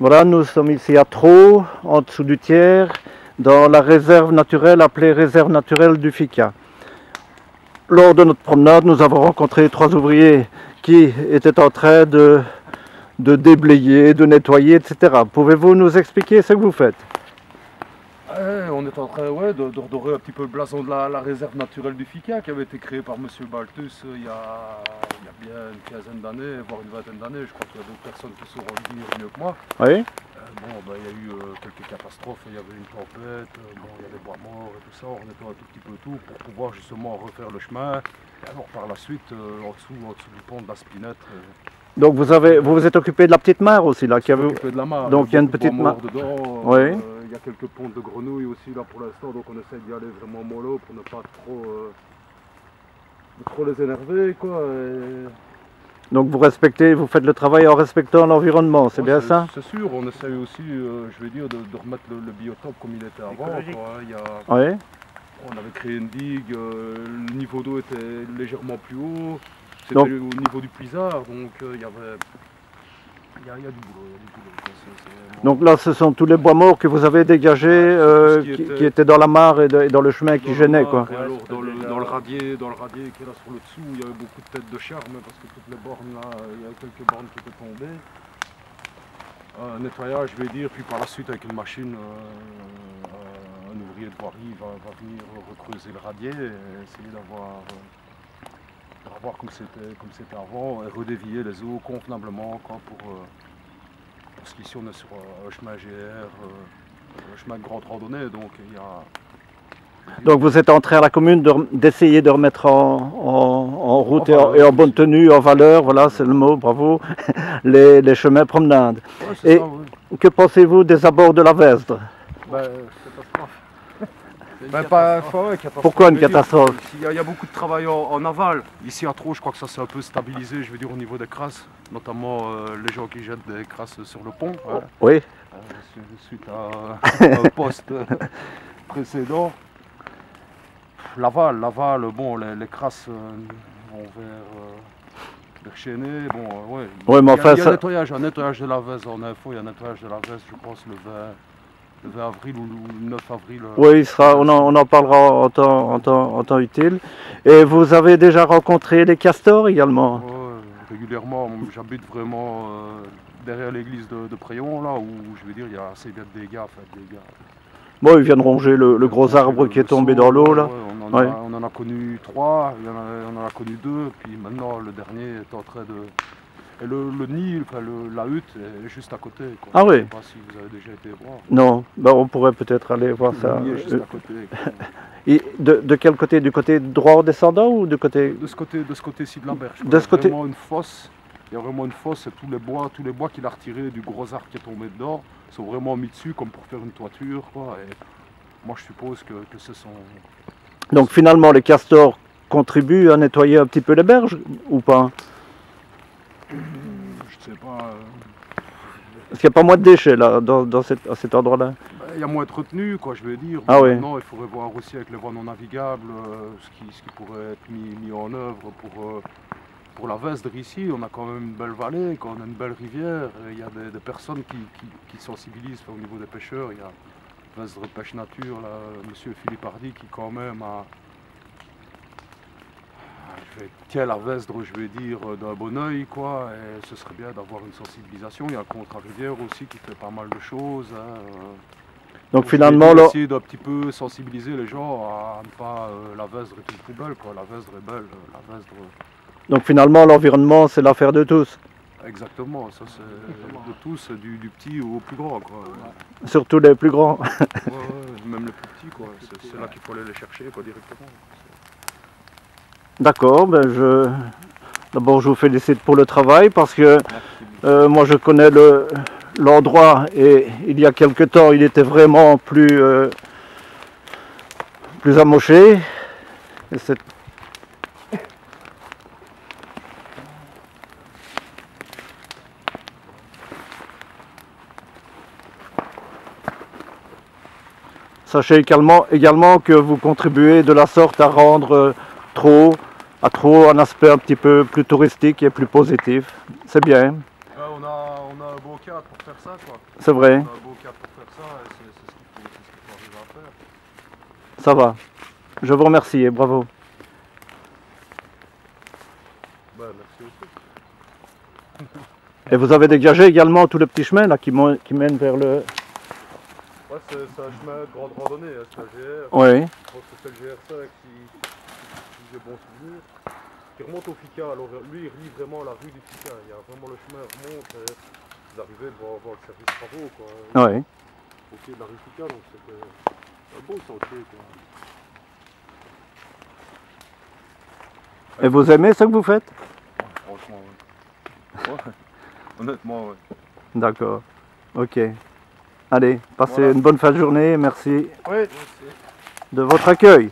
Voilà, nous sommes ici à Traux, en dessous du Thiers, dans la réserve naturelle appelée réserve naturelle du Ficca. Lors de notre promenade, nous avons rencontré 3 ouvriers qui étaient en train de déblayer, de nettoyer, etc. Pouvez-vous nous expliquer ce que vous faites? On est en train de redorer un petit peu le blason de la réserve naturelle du Ficca qui avait été créée par M. Balthus il y a bien une quinzaine d'années, voire une vingtaine d'années. Je crois qu'il y a d'autres personnes qui sauront le dire mieux que moi. Oui. Il y a eu quelques catastrophes, il y avait une tempête, il y a des bois morts et tout ça. On nettoie un tout petit peu tout pour pouvoir justement refaire le chemin. Et alors par la suite, en dessous du pont de la Spinette. Donc vous vous êtes occupé de la petite mare aussi là qui avait... occupé de la mare. Donc il y a une petite mare dedans. Oui. Il y a quelques pontes de grenouilles aussi là pour l'instant, donc on essaie d'y aller vraiment mollo pour ne pas trop les énerver quoi. Donc vous faites le travail en respectant l'environnement, c'est bien ça? C'est sûr, on essaye aussi, je vais dire, de remettre le biotope comme il était avant. Oui. On avait créé une digue, le niveau d'eau était légèrement plus haut, c'était au niveau du puisard, donc il y a du boulot. Donc là, ce sont tous les bois morts que vous avez dégagés, qui étaient dans la mare et dans le chemin qui gênaient, quoi. Et alors, dans le radier qui est là sur le dessous, il y avait beaucoup de têtes de charme parce que toutes les bornes là, il y avait quelques bornes qui étaient tombées. Nettoyage, je vais dire, puis par la suite avec une machine, un ouvrier de voirie va venir recreuser le radier et essayer d'avoir comme c'était avant et redévier les eaux convenablement quoi, parce qu'ici on est sur un chemin GR, un chemin de grande randonnée, donc il y a... Donc vous êtes en train à la commune d'essayer de remettre en route et en bonne tenue, en valeur, voilà c'est le mot, bravo, les chemins promenades. Ouais, et ça, oui. Que pensez-vous des abords de la Vesdre? Pourquoi une catastrophe? Il y a beaucoup de travail en aval. Ici à Traux, je crois que ça s'est un peu stabilisé, je veux dire, au niveau des crasses, notamment les gens qui jettent des crasses sur le pont. Oh, oui. Suite à un poste précédent. L'aval, bon, les crasses vont vers Chénet. Bon, ouais. Oui, mais enfin, il y a un nettoyage de la Vesdre en info, il y a un nettoyage de la Vesdre, je pense, le 20 avril ou le 9 avril. Oui, on en parlera en temps utile. Et vous avez déjà rencontré les castors également? Oui, régulièrement. J'habite vraiment derrière l'église de Préon, là, où je veux dire, il y a assez bien de dégâts. Bon, ils viennent ronger le gros arbre qui est tombé dans l'eau, là. Ouais, on en a connu 3, on en a connu 2, puis maintenant le dernier est en train de... Et le nid, la hutte est juste à côté. Quoi. Ah oui. Je ne sais pas si vous avez déjà été voir. Non, on pourrait peut-être aller voir ça. Le nid est juste à côté. Et de quel côté? Du côté droit en descendant ou du côté... De ce côté-ci de la berge. De ce côté... Vraiment une fosse. Il y a vraiment une fosse et tous les bois qu'il a retirés du gros arbre qui est tombé dedans sont vraiment mis dessus comme pour faire une toiture. Quoi. Et moi je suppose que ce sont... Donc finalement les castors contribuent à nettoyer un petit peu les berges ou pas? Je sais pas. Parce qu'il n'y a pas moins de déchets là, à cet endroit-là. Il y a moins de retenue, quoi, je veux dire. Ah oui. Maintenant, il faudrait voir aussi avec les voies non navigables ce qui pourrait être mis en œuvre pour la Vesdre ici. On a quand même une belle vallée, on a une belle rivière. Il y a des personnes qui sensibilisent au niveau des pêcheurs. Il y a Vesdre Pêche Nature, là, monsieur Philippe Hardy, qui quand même tient la Vesdre, je vais dire, d'un bon oeil, quoi, et ce serait bien d'avoir une sensibilisation. Il y a un contre-rivière aussi qui fait pas mal de choses. Donc finalement, essayer d'un petit peu sensibiliser les gens à ne pas la Vesdre est une poubelle, quoi. La Vesdre est belle, la Vesdre... Donc finalement, l'environnement, c'est l'affaire de tous. Exactement, ça c'est de tous, du petit au plus grand, quoi. Surtout les plus grands. Ouais, même les plus petits, quoi. C'est là qu'il faut aller les chercher, quoi, directement. D'accord, d'abord je vous félicite pour le travail parce que moi je connais l'endroit et il y a quelque temps il était vraiment plus amoché. Et sachez également que vous contribuez de la sorte à rendre Traux un aspect un petit peu plus touristique et plus positif. C'est bien. On on a un beau cadre pour faire ça, quoi. C'est vrai, On a un beau cadre pour faire ça, et c'est ce qu'il faut arriver à faire. ça va. Je vous remercie et bravo. Ben, merci aussi. Et vous avez dégagé également tout le petit chemin là qui mène vers le... Ouais, c'est un chemin de grande randonnée, hein, c'est un GR. Oui, Je pense que c'est le GR5 si j'ai bon souvenir. Qui remonte au FICA, alors lui il relie vraiment la rue du FICA. Il y a vraiment le chemin remonte, et vous arrivez devant le service travaux, quoi. oui. Au pied de la rue FICA, donc c'était un beau sentier, quoi. Et vous aimez ce que vous faites? Franchement, ouais. Ouais. Honnêtement, ouais. D'accord, ok. Allez, passez Voilà. une bonne fin de journée, merci Oui. de votre accueil.